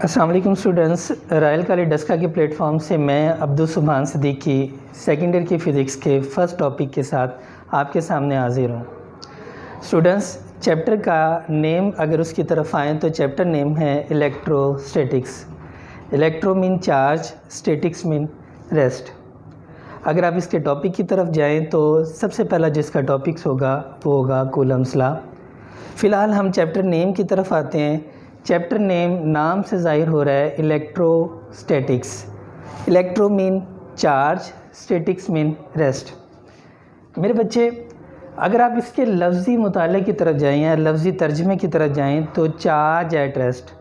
अस्सलाम वालेकुम students, royal college Daska के प्लेटफॉर्म से मैं अब्दुल सुभान सिद्दीकी सेकेंड ईयर की फ़िज़िक्स के फ़र्स्ट टॉपिक के साथ आपके सामने हाजिर हूँ। स्टूडेंट्स, चैप्टर का नेम अगर उसकी तरफ आएँ तो चैप्टर नेम है electrostatics. Electro mean charge, statics mean rest. अगर आप इसके टॉपिक की तरफ जाएँ तो सबसे पहला जिसका टॉपिक्स होगा वो होगा कूलम्स लॉ। फ़िलहाल हम चैप्टर नेम की तरफ आते हैं। चैप्टर नेम नाम से ज़ाहिर हो रहा है electrostatics. Electro mean charge, statics mean rest. मेरे बच्चे, अगर आप इसके लफ्ज़ी मुताले की तरफ जाएँ या लफ्ज़ी तर्जमे की तरफ जाएँ तो चार्ज एट रेस्ट,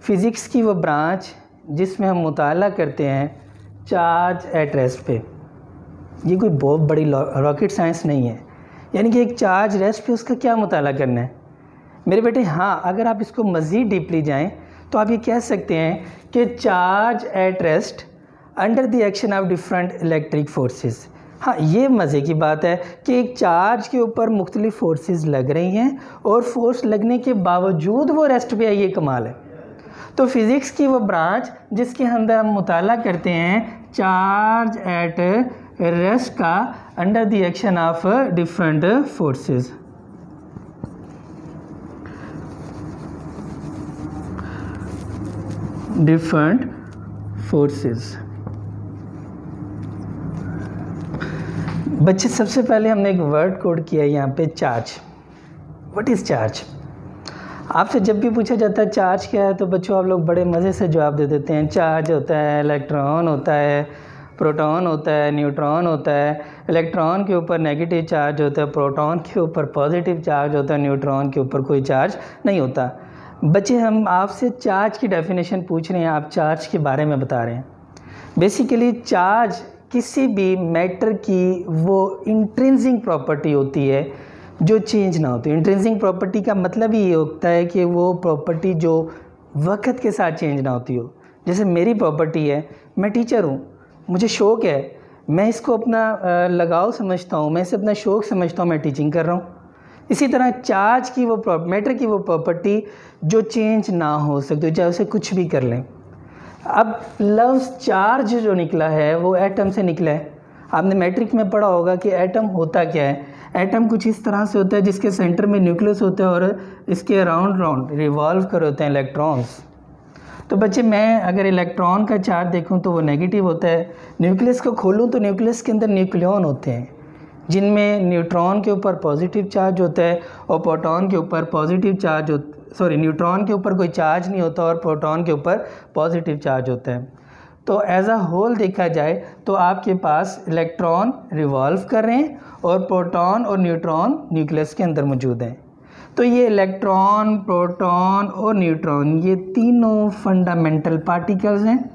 फ़िज़िक्स की वो ब्रांच जिसमें हम मुताला करते हैं चार्ज एट रेस्ट पे। ये कोई बहुत बड़ी रॉकेट साइंस नहीं है, यानी कि एक चार्ज रेस्ट पे उसका क्या मुताला करना है मेरे बेटे। हाँ, अगर आप इसको मज़ीद डीपली जाएं तो आप ये कह सकते हैं कि charge at rest under the action of different electric forces. हाँ, ये मज़े की बात है कि एक चार्ज के ऊपर मुख्तलिफ फोर्सेस लग रही हैं और फोर्स लगने के बावजूद वो रेस्ट पे है, ये कमाल है। तो फिज़िक्स की वो ब्रांच जिसके अंदर हम मुताला करते हैं चार्ज एट रेस्ट का under the action of different forces. Different forces. बच्चे, सबसे पहले हमने एक वर्ड कोड किया है यहाँ पे, चार्ज। What is charge? आपसे जब भी पूछा जाता है चार्ज क्या है तो बच्चों आप लोग बड़े मज़े से जवाब दे देते हैं। चार्ज होता है, इलेक्ट्रॉन होता है, प्रोटॉन होता है, न्यूट्रॉन होता है। इलेक्ट्रॉन के ऊपर नेगेटिव चार्ज होता है, प्रोटॉन के ऊपर पॉजिटिव चार्ज होता है, न्यूट्रॉन के ऊपर कोई चार्ज नहीं होता। बच्चे, हम आपसे चार्ज की डेफिनेशन पूछ रहे हैं, आप चार्ज के बारे में बता रहे हैं। बेसिकली चार्ज किसी भी मैटर की वो इंट्रिंसिक प्रॉपर्टी होती है जो चेंज ना होती। इंट्रिंसिक प्रॉपर्टी का मतलब ही ये होता है कि वो प्रॉपर्टी जो वक्त के साथ चेंज ना होती हो। जैसे मेरी प्रॉपर्टी है, मैं टीचर हूँ, मुझे शौक़ है, मैं इसको अपना लगाव समझता हूँ, मैं इसे अपना शौक़ समझता हूँ, मैं टीचिंग कर रहा हूँ। इसी तरह चार्ज की वो मैटर की वो प्रॉपर्टी जो चेंज ना हो सकती, चाहे उसे कुछ भी कर लें। अब लफ्ज़ चार्ज जो निकला है वो एटम से निकला है। आपने मैट्रिक में पढ़ा होगा कि एटम होता क्या है। एटम कुछ इस तरह से होता है जिसके सेंटर में न्यूक्लियस होता है और इसके अराउंड रिवॉल्व कर होते हैं इलेक्ट्रॉन्स। तो बच्चे, मैं अगर इलेक्ट्रॉन का चार्ज देखूं तो वो नेगेटिव होता है। न्यूक्लियस को खोलूं तो न्यूक्लियस के अंदर न्यूक्लियॉन होते हैं जिनमें न्यूट्रॉन के ऊपर पॉजिटिव चार्ज होता है और प्रोटॉन के ऊपर पॉजिटिव चार्ज न्यूट्रॉन के ऊपर कोई चार्ज नहीं होता और प्रोटॉन के ऊपर पॉजिटिव चार्ज होता है। तो एज अ होल देखा जाए तो आपके पास इलेक्ट्रॉन रिवॉल्व कर रहे हैं और प्रोटॉन और न्यूट्रॉन न्यूक्लियस के अंदर मौजूद हैं। तो ये इलेक्ट्रॉन, प्रोटॉन और न्यूट्रॉन ये तीनों फंडामेंटल पार्टिकल्स हैं।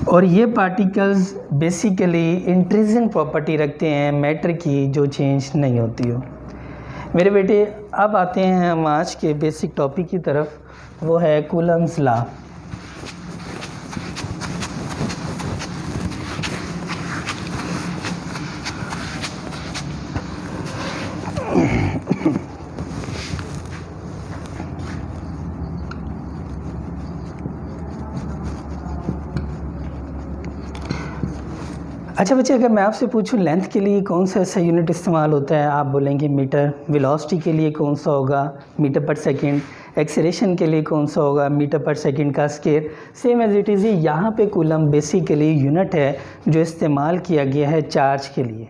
और ये पार्टिकल्स बेसिकली इंट्रिंसिक प्रॉपर्टी रखते हैं मैटर की जो चेंज नहीं होती हो। मेरे बेटे, अब आते हैं हम आज के बेसिक टॉपिक की तरफ, वो है कूलम्स लॉ। अच्छा बच्चे, अगर मैं आपसे पूछूं लेंथ के लिए कौन सा ऐसा यूनिट इस्तेमाल होता है, आप बोलेंगे मीटर। वेलोसिटी के लिए कौन सा होगा, मीटर पर सेकंड। एक्सेलरेशन के लिए कौन सा होगा, मीटर पर सेकंड का square. Same as it is यहाँ पे कूलम बेसिकली यूनिट है जो इस्तेमाल किया गया है चार्ज के लिए।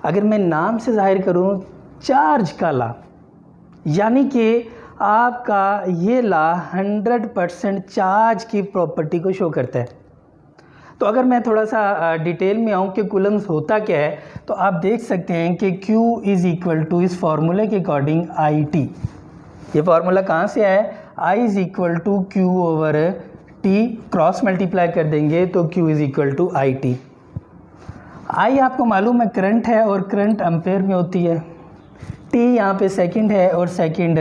अगर मैं नाम से ज़ाहिर करूँ चार्ज का लॉ, यानी कि आपका ये लॉ 100% चार्ज की प्रॉपर्टी को शो करता है। तो अगर मैं थोड़ा सा डिटेल में आऊँ कि कूलम्स होता क्या है तो आप देख सकते हैं कि Q इज़ इक्वल टू इस फार्मूले के अकॉर्डिंग IT। ये फार्मूला कहाँ से आया है? I is equal to Q over T, cross multiply कर देंगे तो Q is equal to IT। I आपको मालूम है करंट है और करंट एम्पेयर में होती है। T यहाँ पे सेकंड है और सेकंड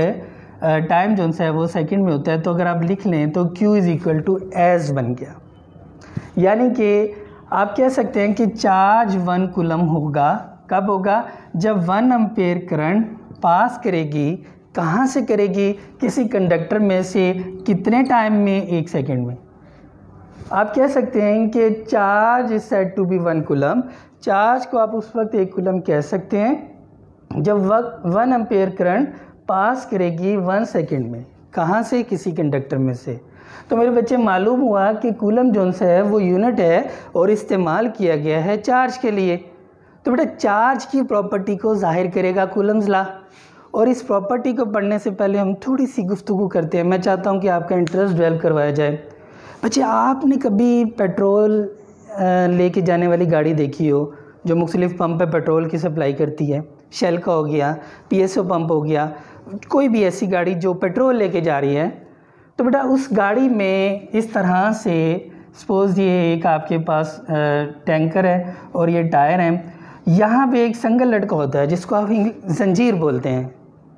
टाइम जो है वो सेकंड में होता है। तो अगर आप लिख लें तो Q is equal to S बन गया। यानी कि आप कह सकते हैं कि चार्ज 1 कूलम होगा। कब होगा? जब 1 एम्पेयर करंट पास करेगी, कहाँ से करेगी, किसी कंडक्टर में से, कितने टाइम में, 1 सेकेंड में। आप कह सकते हैं कि charge is said to be 1 coulomb. Charge को आप उस वक्त 1 कूलम कह सकते हैं जब वक्त 1 एम्पेयर करंट पास करेगी 1 सेकेंड में, कहाँ से, किसी कंडक्टर में से। तो मेरे बच्चे मालूम हुआ कि कूलम जोन से है वो यूनिट है और इस्तेमाल किया गया है चार्ज के लिए। तो बेटा चार्ज की प्रॉपर्टी को जाहिर करेगा कूलम्स लॉ, और इस प्रॉपर्टी को पढ़ने से पहले हम थोड़ी सी गुफ्तगू करते हैं। मैं चाहता हूँ कि आपका इंटरेस्ट डेवलप करवाया जाए। बच्चे आपने कभी पेट्रोल लेके जाने वाली गाड़ी देखी हो जो मुख्तलिफ पंप पे पेट्रोल की सप्लाई करती है? शेल का हो गया, पीएसओ पंप हो गया, कोई भी ऐसी गाड़ी जो पेट्रोल लेके जा रही है। तो बेटा उस गाड़ी में इस तरह से सपोज़ ये एक आपके पास टैंकर है और ये टायर है, यहाँ पे एक संगल लटका होता है जिसको आप जंजीर बोलते हैं,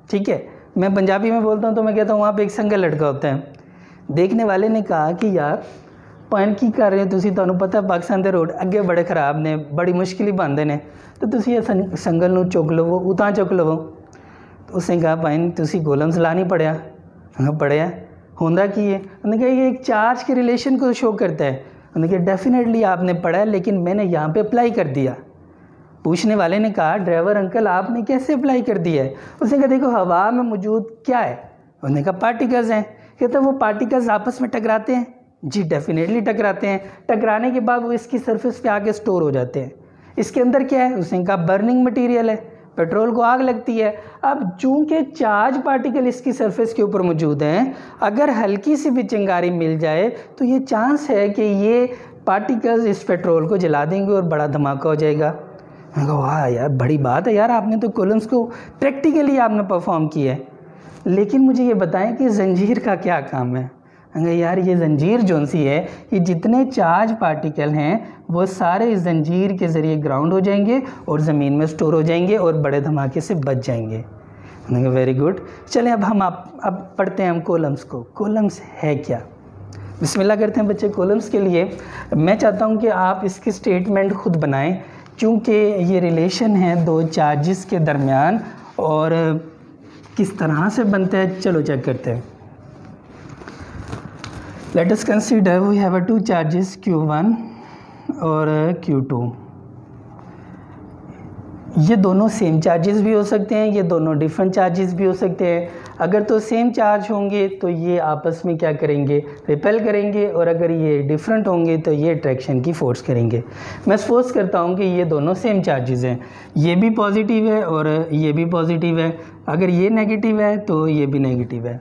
ठीक है। मैं पंजाबी में बोलता हूँ तो मैं कहता हूँ वहाँ पे एक संगल लटका होता है। देखने वाले ने कहा कि यार पॉइंट की कर रहे हो तुसी, तुहानू पता पाकिस्तान के रोड अगे बड़े खराब ने, बड़ी मुश्किल बनते हैं, तो तुसी ये संगल नू चुक लवो, उतां चुक लवो। तो उसने कहा भाई तुसी कूलम्स लॉ नहीं पढ़िया? हाँ पढ़िया। होंदा की है? उन्होंने कहा ये एक चार्ज के रिलेशन को शो करता है। उन्होंने कहा डेफिनेटली आपने पढ़ा है, लेकिन मैंने यहाँ पे अप्लाई कर दिया। पूछने वाले ने कहा ड्राइवर अंकल आपने कैसे अप्लाई कर दिया है? उसने कहा देखो हवा में मौजूद क्या है? उन्होंने कहा पार्टिकल्स हैं। कहते वो पार्टिकल्स आपस में टकराते हैं? जी डेफिनेटली टकराते हैं। टकराने के बाद वो इसकी सरफेस पे आके स्टोर हो जाते हैं। इसके अंदर क्या है? उसने कहा बर्निंग मटेरियल है, पेट्रोल को आग लगती है। अब चूंकि चार्ज पार्टिकल इसकी सरफेस के ऊपर मौजूद हैं, अगर हल्की सी भी चिंगारी मिल जाए तो ये चांस है कि ये पार्टिकल्स इस पेट्रोल को जला देंगे और बड़ा धमाका हो जाएगा। मैं कहा वाह यार बड़ी बात है यार, आपने तो कूलम्स को प्रैक्टिकली आपने परफॉर्म किया है। लेकिन मुझे ये बताएं कि जंजीर का क्या काम है? अगर यार ये जंजीर जोन सी है, ये जितने चार्ज पार्टिकल हैं वो सारे इस जंजीर के ज़रिए ग्राउंड हो जाएंगे और ज़मीन में स्टोर हो जाएंगे और बड़े धमाके से बच जाएंगे। Very good. चलें अब हम अब पढ़ते हैं हम कॉलम्स को। कॉलम्स है क्या? बिस्मिल्लाह करते हैं बच्चे। कॉलम्स के लिए मैं चाहता हूँ कि आप इसकी स्टेटमेंट खुद बनाएं, क्योंकि ये रिलेशन है दो चार्जेस के दरमियान और किस तरह से बनता है चलो चेक करते हैं। Let us consider we have 2 charges Q1 और Q2। ये दोनों सेम चार्जेस भी हो सकते हैं, ये दोनों डिफरेंट चार्जेस भी हो सकते हैं। अगर तो सेम चार्ज होंगे तो ये आपस में क्या करेंगे? रिपेल करेंगे, और अगर ये डिफरेंट होंगे तो ये अट्रैक्शन की फोर्स करेंगे। मैं सपोज करता हूँ कि ये दोनों सेम चार्जेस हैं, ये भी पॉजिटिव है और ये भी पॉजिटिव है। अगर ये नेगेटिव है तो ये भी नेगेटिव है।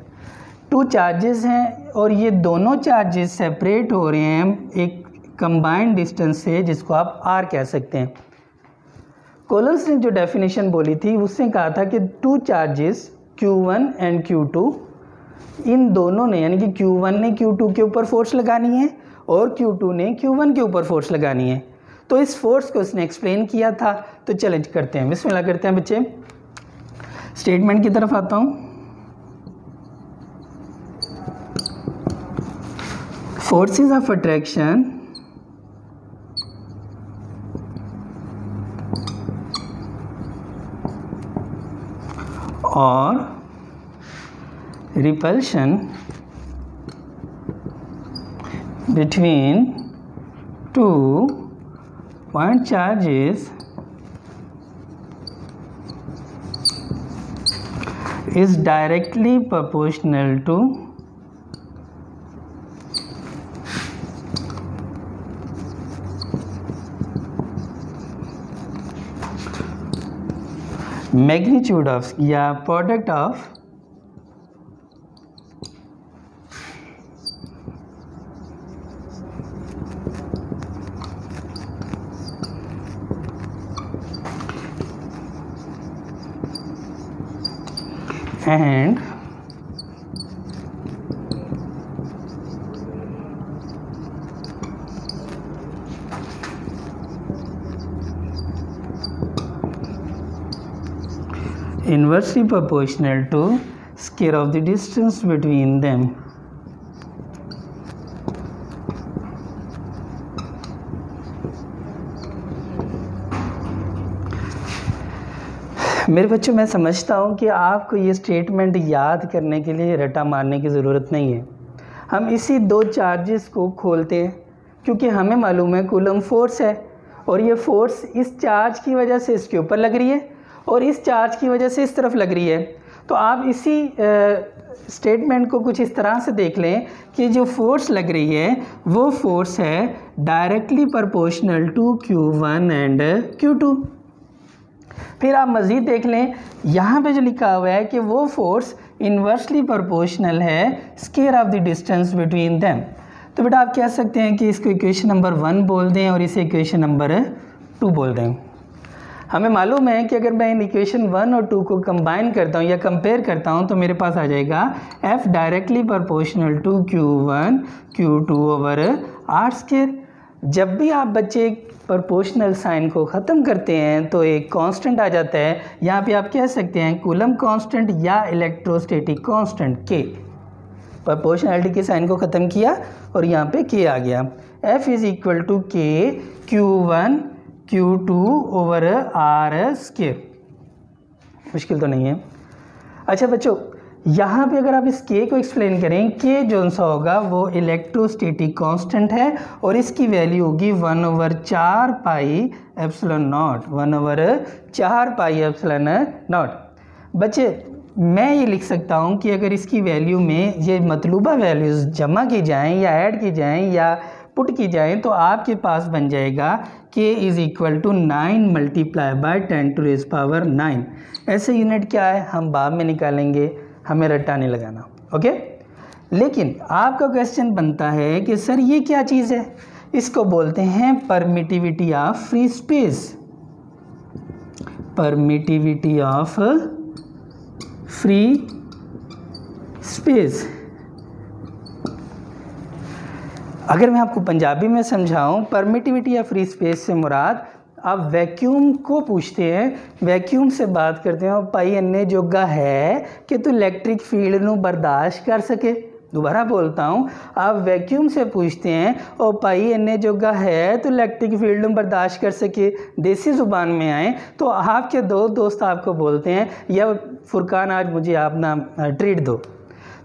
2 चार्जेस हैं और ये दोनों चार्जेस सेपरेट हो रहे हैं एक कंबाइंड डिस्टेंस से, जिसको आप R कह सकते हैं। कॉलम्स ने जो डेफिनेशन बोली थी उसने कहा था कि 2 चार्जेस Q1 एंड Q2, इन दोनों ने यानी कि Q1 ने Q2 के ऊपर फोर्स लगानी है और Q2 ने Q1 के ऊपर फोर्स लगानी है। तो इस फोर्स को उसने एक्सप्लेन किया था। तो चैलेंज करते हैं, बिस्मिल्लाह करते हैं बच्चे। स्टेटमेंट की तरफ आता हूँ। फोर्सेस ऑफ अट्रैक्शन और repulsion between 2 point charges is directly proportional to magnitude of या product of and inversely proportional to square of the distance between them. मेरे बच्चों, मैं समझता हूँ कि आपको ये स्टेटमेंट याद करने के लिए रट्टा मारने की ज़रूरत नहीं है। हम इसी दो चार्जेस को खोलते हैं क्योंकि हमें मालूम है कूलम फोर्स है और ये फोर्स इस चार्ज की वजह से इसके ऊपर लग रही है और इस चार्ज की वजह से इस तरफ लग रही है। तो आप इसी स्टेटमेंट को कुछ इस तरह से देख लें कि जो फोर्स लग रही है वो फोर्स है directly proportional to Q1 and Q2। फिर आप मज़ीद देख लें, यहाँ पे जो लिखा हुआ है कि वो फोर्स इन्वर्सली प्रोपोर्शनल है square of the distance between them. तो बेटा आप कह सकते हैं कि इसको इक्वेशन नंबर 1 बोल दें और इसे इक्वेशन नंबर 2 बोल दें। हमें मालूम है कि अगर मैं इन इक्वेशन 1 और 2 को कंबाइन करता हूँ या कंपेयर करता हूँ तो मेरे पास आ जाएगा F directly proportional to Q1 Q2 over R square. जब भी आप बच्चे प्रोपोर्शनल साइन को ख़त्म करते हैं तो एक कांस्टेंट आ जाता है। यहाँ पे आप कह सकते हैं कूलम कांस्टेंट या इलेक्ट्रोस्टैटिक कांस्टेंट K। प्रोपोर्शनैलिटी के साइन को ख़त्म किया और यहाँ पे K आ गया। F is equal to K Q1 Q2 over R square. मुश्किल तो नहीं है। अच्छा बच्चों, यहाँ पे अगर आप इस K को एक्सप्लेन करें, K जो सा होगा वो इलेक्ट्रोस्टैटिक कांस्टेंट है और इसकी वैल्यू होगी 1/4 pi epsilon not, 1/4 pi epsilon not. बच्चे मैं ये लिख सकता हूँ कि अगर इसकी वैल्यू में ये मतलूबा वैल्यूज़ जमा की जाएँ या ऐड की जाएँ या पुट की जाएँ तो आपके पास बन जाएगा K is equal to 9 multiply by 10⁻⁹। ऐसे यूनिट क्या है हम बाद में निकालेंगे, हमें रट्टा नहीं लगाना, ओके। लेकिन आपका क्वेश्चन बनता है कि सर ये क्या चीज़ है? इसको बोलते हैं permittivity of free space. Permittivity of free space. अगर मैं आपको पंजाबी में समझाऊं, परमिटिविटी या फ्री स्पेस से मुराद आप वैक्यूम को पूछते हैं, वैक्यूम से बात करते हैं और भाई इन्ने जोगा है कि तू इलेक्ट्रिक फील्ड नू बर्दाश्त कर सके। दोबारा बोलता हूँ, आप वैक्यूम से पूछते हैं और भाई इन्ने जोगा है तो इलेक्ट्रिक फील्ड में बर्दाश्त कर सके। देसी ज़ुबान में आए तो आपके दो दोस्त आपको बोलते हैं या फुरकान आज मुझे आप ना ट्रीट दो,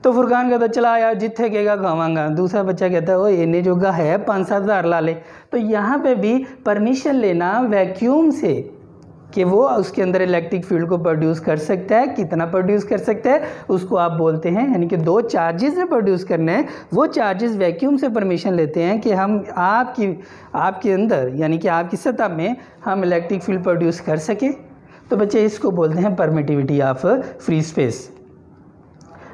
तो फुरकान कहता चला यार जिथे कहेगा खावांगा। दूसरा बच्चा कहता है वो इन्ने जोगा है 5-7 हज़ार ला ले। तो यहाँ पे भी परमिशन लेना वैक्यूम से कि वो उसके अंदर इलेक्ट्रिक फील्ड को प्रोड्यूस कर सकता है, कितना प्रोड्यूस कर सकता है उसको आप बोलते हैं, यानी कि दो चार्जेस में प्रोड्यूस करने हैं, वो चार्जेस वैक्यूम से परमिशन लेते हैं कि हम आपके अंदर यानी कि आपकी सतह में हम इलेक्ट्रिक फील्ड प्रोड्यूस कर सकें। तो बच्चे इसको बोलते हैं परमिटिविटी ऑफ फ्री स्पेस।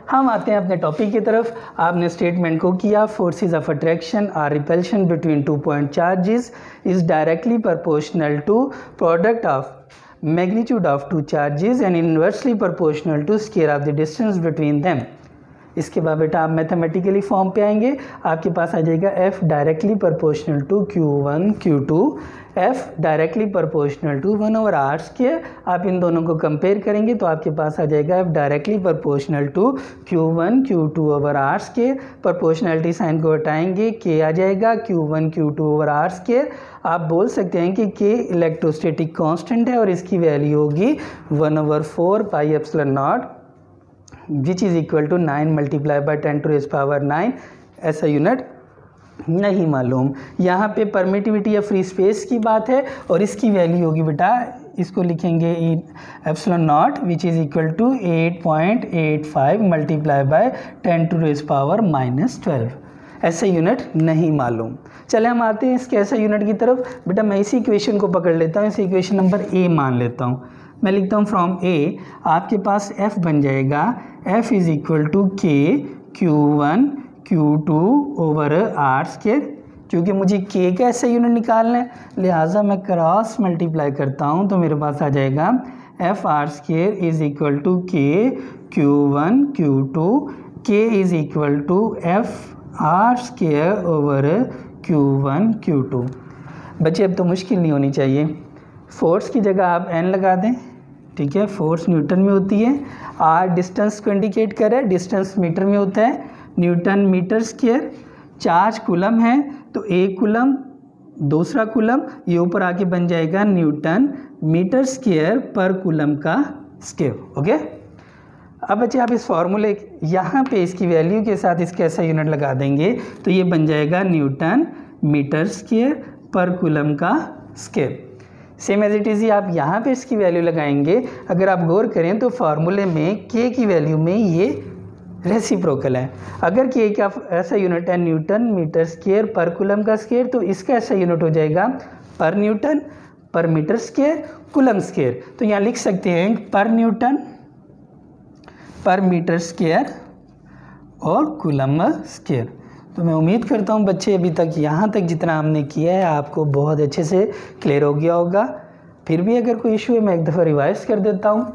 हम आते हैं अपने टॉपिक की तरफ। आपने स्टेटमेंट को किया, फोर्सेस ऑफ अट्रैक्शन और repulsion between 2 point charges is directly proportional to product of magnitude of 2 charges and inversely proportional to square of the distance between them. इसके बाद बेटा आप मैथमेटिकली फॉर्म पे आएंगे, आपके पास आ जाएगा F directly proportional to Q1 Q2, F directly proportional to 1/R square. आप इन दोनों को कंपेयर करेंगे तो आपके पास आ जाएगा F directly proportional to Q1 Q2 over R square. Proportionality sign को हटाएंगे, K आ जाएगा Q1 Q2 over R square. आप बोल सकते हैं कि K इलेक्ट्रोस्टैटिक कांस्टेंट है और इसकी वैल्यू होगी 1/4 pi epsilon naught which is equal to 9 multiply by 10⁻⁹। ऐसा यूनिट नहीं मालूम। यहाँ पे परमिटिविटी या फ्री स्पेस की बात है और इसकी वैल्यू होगी बेटा, इसको लिखेंगे epsilon naught which is equal to 8.85 multiply by 10⁻⁻12। ऐसा यूनिट नहीं मालूम। चले हम आते हैं इसके ऐसा यूनिट की तरफ। बेटा मैं इसी इक्वेशन को पकड़ लेता हूँ, इसी इक्वेशन नंबर A मान लेता हूँ। मैं लिखता हूँ फ्रॉम A, आपके पास F बन जाएगा F is equal to K Q1 Q2 over R square. क्योंकि मुझे K का ऐसा यूनिट निकालना है लिहाजा मैं क्रॉस मल्टीप्लाई करता हूँ तो मेरे पास आ जाएगा F R square is equal to K Q1 Q2, K is equal to F R square over Q1 Q2। बच्चे अब तो मुश्किल नहीं होनी चाहिए, फोर्स की जगह आप n लगा दें, ठीक है। फोर्स न्यूटन में होती है, r डिस्टेंस को इंडिकेट करे, डिस्टेंस मीटर में होता है, newton metre square. Charge coulomb है तो एक कूलम दूसरा कूलम, ये ऊपर आके बन जाएगा न्यूटन मीटर स्क्वायर पर कूलम का स्क्वेयर। ओके, अब बच्चे आप इस फॉर्मूले यहाँ पे इसकी वैल्यू के साथ इसका ऐसा यूनिट लगा देंगे तो ये बन जाएगा न्यूटन मीटर स्क्वेयर पर कूलम का square. Same as it is ही आप यहाँ पे इसकी वैल्यू लगाएंगे। अगर आप गौर करें तो फार्मूले में के की वैल्यू में ये रेसिप्रोकल है। अगर के का ऐसा यूनिट है न्यूटन मीटर स्क्वेयर पर कूलम का स्क्वेयर, तो इसका ऐसा यूनिट हो जाएगा पर न्यूटन पर मीटर स्क्वेयर कूलम स्क्वेयर। तो यहाँ लिख सकते हैं पर न्यूटन पर मीटर स्क्वेयर और कूलम स्क्वेयर। तो मैं उम्मीद करता हूँ बच्चे अभी तक यहाँ तक जितना हमने किया है आपको बहुत अच्छे से क्लियर हो गया होगा। फिर भी अगर कोई इशू है मैं एक दफ़ा रिवाइज कर देता हूँ।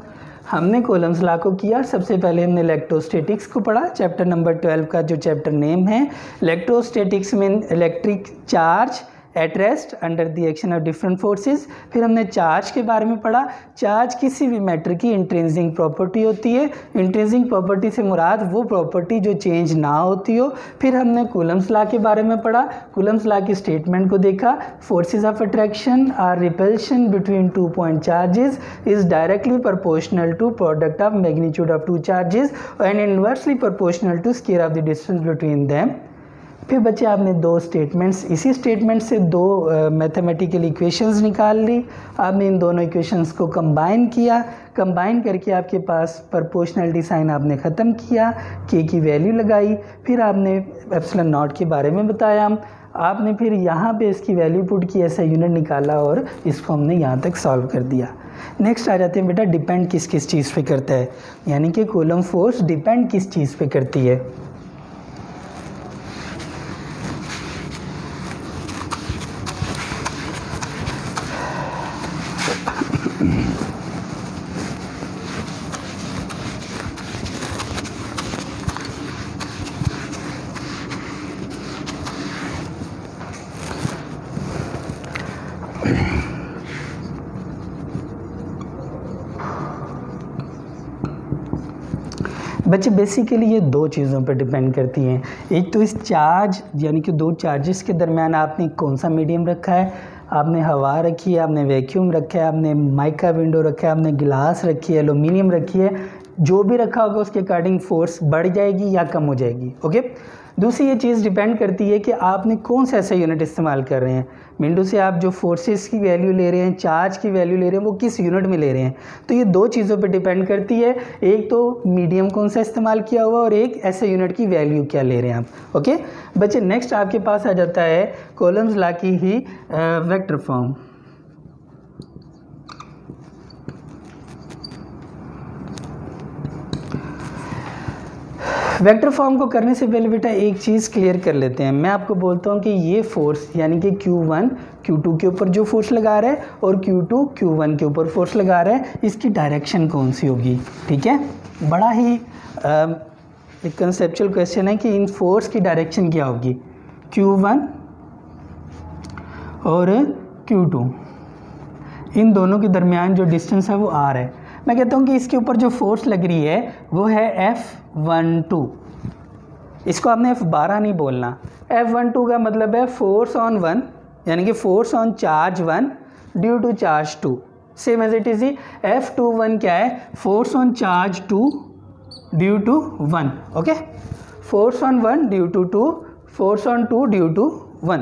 हमने कूलम्स लॉ को किया, सबसे पहले हमने इलेक्ट्रोस्टैटिक्स को पढ़ा, चैप्टर नंबर 12 का जो चैप्टर नेम है इलेक्ट्रोस्टैटिक्स में electric charge at rest under the action of different forces. फिर हमने चार्ज के बारे में पढ़ा। चार्ज किसी भी मैटर की इंट्रिंसिक प्रॉपर्टी होती है। इंट्रिंसिक प्रॉपर्टी से मुराद वो प्रॉपर्टी जो चेंज ना होती हो। फिर हमने कूलम्स लॉ के बारे में पढ़ा, कूलम्स लॉ की स्टेटमेंट को देखा, फोर्सेस ऑफ अट्रैक्शन और repulsion between 2 point charges is directly proportional to product of magnitude of 2 charges and inversely proportional to square of the distance between them. फिर बच्चे आपने 2 स्टेटमेंट्स, इसी स्टेटमेंट से 2 mathematical equations निकाल ली। आपने इन दोनों इक्वेशंस को कंबाइन किया, कंबाइन करके आपके पास प्रोपोर्शनलिटी साइन आपने ख़त्म किया, के की वैल्यू लगाई। फिर आपने एप्सिलॉन नॉट के बारे में बताया। आपने फिर यहाँ पे इसकी वैल्यू पुट की, ऐसा यूनिट निकाला और इसको हमने यहाँ तक सॉल्व कर दिया। नेक्स्ट आ जाते हैं बेटा डिपेंड किस किस चीज़ पे करता है, यानी कि कूलम फोर्स डिपेंड किस चीज़ पे करती है। बच्चे बेसिकली ये 2 चीज़ों पर डिपेंड करती हैं। एक तो इस चार्ज यानी कि 2 चार्जेस के दरमियान आपने कौन सा मीडियम रखा है। आपने हवा रखी है, आपने वैक्यूम रखा है, आपने माइका विंडो रखा है, आपने गिलास रखी है, एल्यूमिनियम रखी है। जो भी रखा होगा उसके अकॉर्डिंग फोर्स बढ़ जाएगी या कम हो जाएगी। ओके, दूसरी ये चीज़ डिपेंड करती है कि आपने कौन सा ऐसा यूनिट इस्तेमाल कर रहे हैं। विंडो से आप जो फोर्सेस की वैल्यू ले रहे हैं, चार्ज की वैल्यू ले रहे हैं, वो किस यूनिट में ले रहे हैं। तो ये 2 चीज़ों पे डिपेंड करती है, एक तो मीडियम कौन सा इस्तेमाल किया हुआ और एक ऐसे यूनिट की वैल्यू क्या ले रहे हैं आप। ओके बच्चे, नेक्स्ट आपके पास आ जाता है कूलम्स लॉ की ही वेक्टर फॉर्म। वेक्टर फॉर्म को करने से पहले बेटा एक चीज़ क्लियर कर लेते हैं। मैं आपको बोलता हूँ कि ये फोर्स यानी कि Q1 Q2 के ऊपर जो फोर्स लगा रहा है और Q2 Q1 के ऊपर फोर्स लगा रहा है, इसकी डायरेक्शन कौन सी होगी। ठीक है, बड़ा ही एक कंसेप्चुअल क्वेश्चन है कि इन फोर्स की डायरेक्शन क्या होगी। Q1 और Q2 इन दोनों के दरमियान जो डिस्टेंस है वो R है। मैं कहता हूँ कि इसके ऊपर जो फोर्स लग रही है वो है F12। इसको आपने F12 नहीं बोलना। F12 का मतलब है फोर्स ऑन 1 यानी कि force on charge 1 due to charge 2। Same as it is ही F21 क्या है, force on charge 2 due to 1। Okay, force on 1 due to 2, force on 2 due to 1।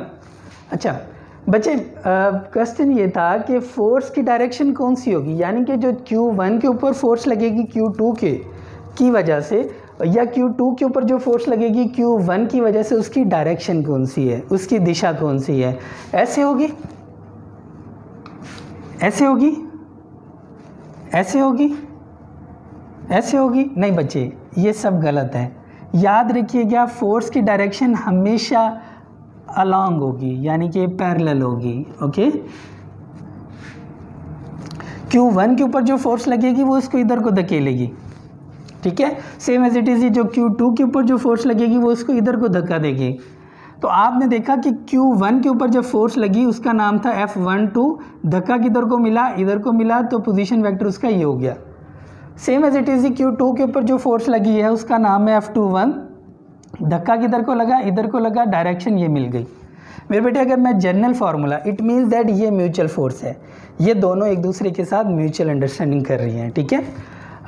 अच्छा बच्चे, क्वेश्चन ये था कि फोर्स की डायरेक्शन कौन सी होगी, यानी कि जो Q1 के ऊपर फोर्स लगेगी Q2 की वजह से, या Q2 के ऊपर जो फोर्स लगेगी Q1 की वजह से, उसकी डायरेक्शन कौन सी है, उसकी दिशा कौन सी है। ऐसे होगी, ऐसे होगी, ऐसे होगी, ऐसे होगी। नहीं बच्चे, ये सब गलत है। याद रखिएगा, फोर्स की डायरेक्शन हमेशा अलॉन्ग होगी यानी कि पैरेलल होगी। ओके, Q1 के ऊपर जो फोर्स लगेगी वो उसको इधर को धकेलेगी। ठीक है, सेम एज इट इज जो Q2 के ऊपर जो फोर्स लगेगी वो उसको इधर को धक्का देगी। तो आपने देखा कि Q1 के ऊपर जब फोर्स लगी उसका नाम था F12, धक्का किधर को मिला, इधर को मिला, तो पोजीशन वेक्टर उसका ये हो गया। Same as it is Q2 के ऊपर जो फोर्स लगी है उसका नाम है F21, धक्का किधर को लगा, इधर को लगा, डायरेक्शन ये मिल गई। मेरे बेटे, अगर मैं general formula, it means that ये म्यूचुअल फोर्स है, ये दोनों एक दूसरे के साथ म्यूचुअल अंडरस्टैंडिंग कर रही हैं। ठीक है,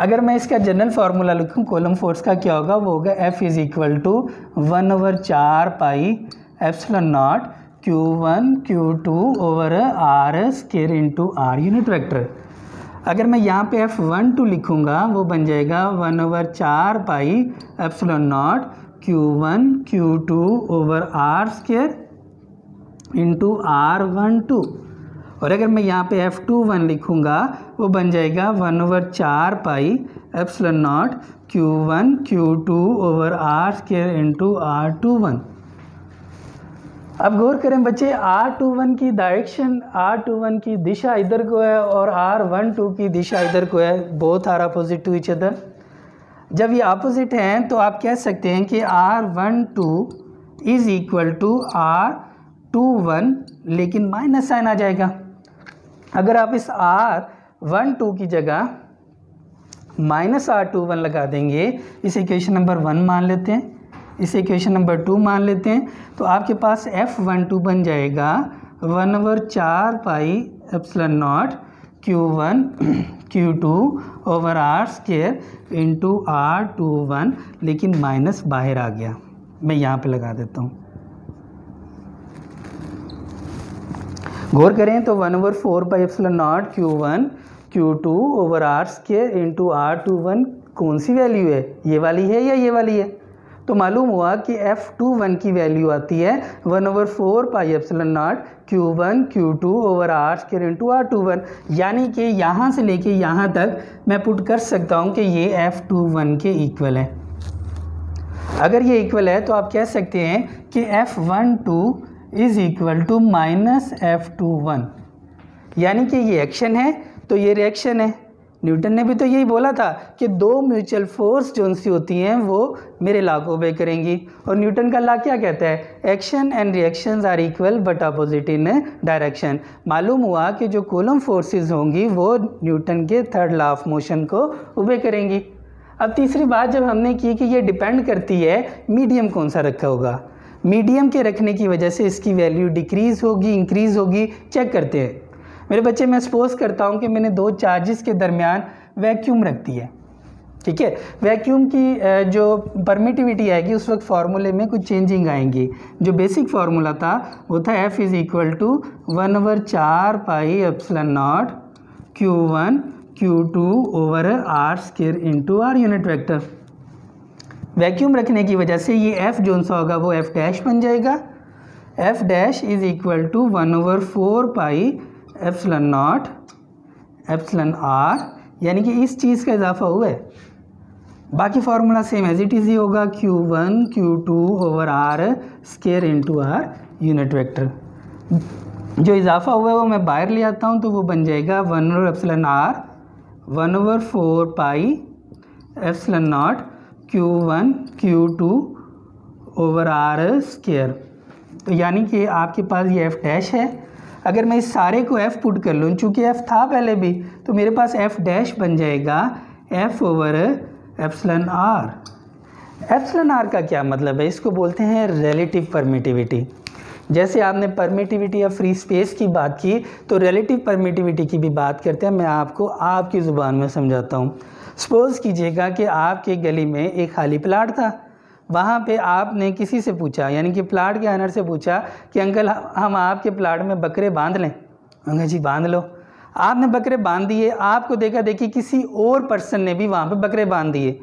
अगर मैं इसका जनरल फार्मूला लिखूँ कॉलम फोर्स का क्या होगा, वो होगा F is equal to 1/4 pi epsilon naught Q1 Q2 over R square into R unit vector. अगर मैं यहाँ पे F12 लिखूँगा वो बन जाएगा 1/4 pi epsilon naught Q1 Q2 over R square into R12। और अगर मैं यहाँ पे F21 लिखूँगा वो बन जाएगा 1/4 pi epsilon naught Q1 Q2 over R square into R21। अब गौर करें बच्चे, R21 की डायरेक्शन, R21 की दिशा इधर को है और R12 की दिशा इधर को है, both are opposite to each other. जब ये अपोजिट हैं तो आप कह सकते हैं कि R12 is equal to R21, लेकिन माइनस साइन आ जाएगा। अगर आप इस R12 की जगह माइनस R21 लगा देंगे, इस इक्वेशन नंबर 1 मान लेते हैं, इसे इक्वेशन नंबर 2 मान लेते हैं, तो आपके पास F12 बन जाएगा 1/4 pi epsilon naught Q1 Q2 over R square into R21, लेकिन माइनस बाहर आ गया। मैं यहाँ पे लगा देता हूँ, गौर करें तो 1/4 pi epsilon naught Q1 Q2 over R square into R21 कौन सी वैल्यू है, ये वाली है या ये वाली है? तो मालूम हुआ कि F21 की वैल्यू आती है 1/4 pi epsilon naught Q1 Q2 over R square into R21। यानी कि यहाँ से लेके यहाँ तक मैं पुट कर सकता हूँ कि ये F21 के इक्वल है। अगर ये इक्वल है तो आप कह सकते हैं कि F12 is equal to minus F21, यानी कि ये एक्शन है तो ये रिएक्शन है। न्यूटन ने भी तो यही बोला था कि दो म्यूचुअल फोर्स जो सी होती हैं वो मेरे लॉ को ओबे करेंगी। और न्यूटन का लॉ क्या कहता है, action and reactions are equal but opposite in direction. मालूम हुआ कि जो कूलम फोर्सेस होंगी वो न्यूटन के थर्ड लॉ ऑफ मोशन को ओबे करेंगी। अब तीसरी बात जब हमने की कि ये डिपेंड करती है मीडियम कौन सा रखा होगा, मीडियम के रखने की वजह से इसकी वैल्यू डिक्रीज़ होगी इंक्रीज़ होगी। चेक करते हैं मेरे बच्चे, मैं सपोज करता हूँ कि मैंने दो चार्जेस के दरमियान वैक्यूम रख दी है, ठीक है। वैक्यूम की जो परमिटिविटी आएगी उस वक्त फार्मूले में कुछ चेंजिंग आएंगी। जो बेसिक फार्मूला था वो था F is equal to 1/4 pi epsilon naught Q1 Q2 over R square into R unit vector. Vacuum रखने की वजह से ये F जो सा होगा वो F डैश बन जाएगा। F dash is equal to 1/4 pi epsilon naught epsilon R, यानी कि इस चीज़ का इजाफा हुआ है। बाकी formula same as it is ही होगा, Q1 Q2 over R square into R unit vector. जो इजाफा हुआ है वो मैं बाहर ले आता हूँ तो वो बन जाएगा 1/एप्सिलॉन R 1/4 pi epsilon naught Q1 Q2 over R square. तो यानी कि आपके पास ये F डैश है। अगर मैं इस सारे को F पुट कर लूँ, चूँकि F था पहले भी, तो मेरे पास F डैश बन जाएगा F over epsilon R। Epsilon R का क्या मतलब है, इसको बोलते हैं रिलेटिव परमिटिविटी। जैसे आपने परमिटिविटी या फ्री स्पेस की बात की तो रिलेटिव परमिटिविटी की भी बात करते हैं। मैं आपको आपकी ज़ुबान में समझाता हूँ। सपोज़ कीजिएगा कि आपके गली में एक खाली प्लाट था, वहाँ पे आपने किसी से पूछा, यानी कि प्लाट के ऑनर से पूछा कि अंकल हम आपके प्लाट में बकरे बांध लें। अंकल जी बांध लो। आपने बकरे बांध दिए, आपको देखा देखी किसी और पर्सन ने भी वहाँ पे बकरे बांध दिए।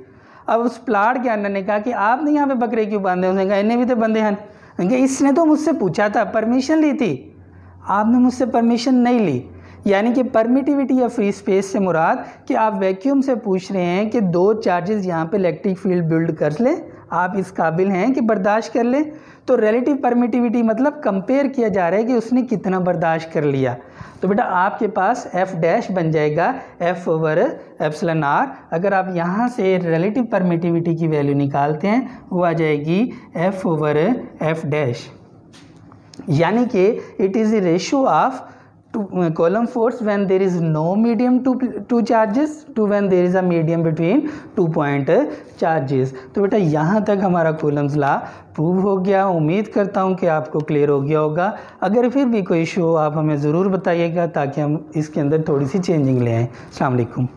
अब उस प्लाट के ऑनर ने कहा कि आपने यहाँ पे बकरे क्यों बांधे? उसने कहा इन्हें भी तो बंदे हैं। अंकल इसने तो मुझसे पूछा था, परमिशन ली थी, आपने मुझसे परमिशन नहीं ली। यानी कि परमिटिविटी या फ्री स्पेस से मुराद कि आप वैक्यूम से पूछ रहे हैं कि दो चार्जेस यहाँ पे इलेक्ट्रिक फील्ड बिल्ड कर लें, आप इस काबिल हैं कि बर्दाश्त कर लें। तो रिलेटिव परमिटिविटी मतलब कंपेयर किया जा रहा है कि उसने कितना बर्दाश्त कर लिया। तो बेटा आपके पास F डैश बन जाएगा F ओवर एप्सिलॉन R। अगर आप यहाँ से रिलेटिव परमिटिविटी की वैल्यू निकालते हैं वो आ जाएगी F ओवर F डैश, यानी कि it is the ratio of column force when there is no medium to charges to when there is a medium between 2 point charges। तो बेटा यहाँ तक हमारा कूलम्स लॉ प्रूव हो गया। उम्मीद करता हूँ कि आपको क्लियर हो गया होगा। अगर फिर भी कोई इशू हो आप हमें ज़रूर बताइएगा ताकि हम इसके अंदर थोड़ी सी चेंजिंग ले आएँ। अस्सलाम वालेकुम।